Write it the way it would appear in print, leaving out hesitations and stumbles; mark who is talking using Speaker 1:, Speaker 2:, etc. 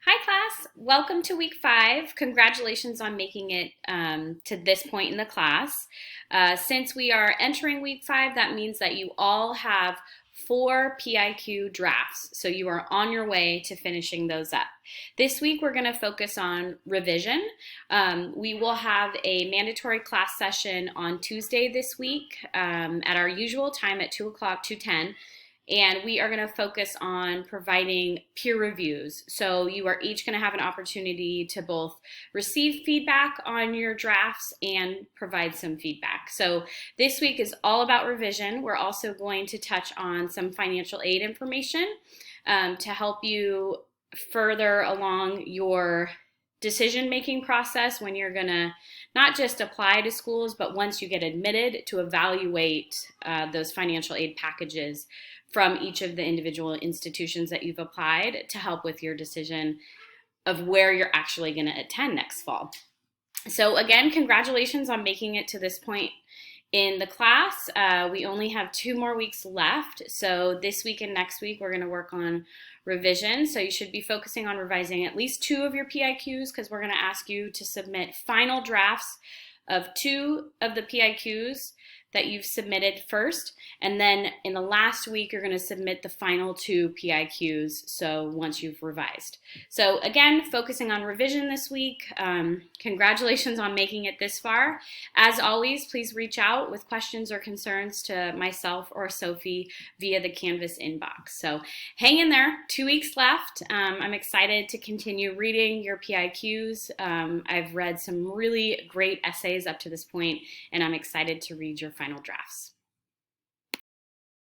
Speaker 1: Hi class, welcome to week 5. Congratulations on making it to this point in the class. Since we are entering week 5, that means that you all have 4 PIQ drafts. So you are on your way to finishing those up. This week we're going to focus on revision. We will have a mandatory class session on Tuesday this week at our usual time at 2 o'clock, 2:10. And we are going to focus on providing peer reviews. So you are each going to have an opportunity to both receive feedback on your drafts and provide some feedback. So this week is all about revision. We're also going to touch on some financial aid information to help you further along your decision-making process when you're going to not just apply to schools, but once you get admitted, to evaluate those financial aid packages from each of the individual institutions that you've applied to help with your decision of where you're actually going to attend next fall. So again, congratulations on making it to this point in the class. We only have 2 more weeks left. So this week and next week, we're going to work on revision. So you should be focusing on revising at least 2 of your PIQs because we're going to ask you to submit final drafts of 2 of the PIQs that you've submitted first, and then in the last week you're going to submit the final 2 PIQs, so once you've revised. So again, focusing on revision this week. Congratulations on making it this far. As always, please reach out with questions or concerns to myself or Sophie via the Canvas inbox. So hang in there, 2 weeks left. I'm excited to continue reading your PIQs. I've read some really great essays up to this point, and I'm excited to read your final drafts.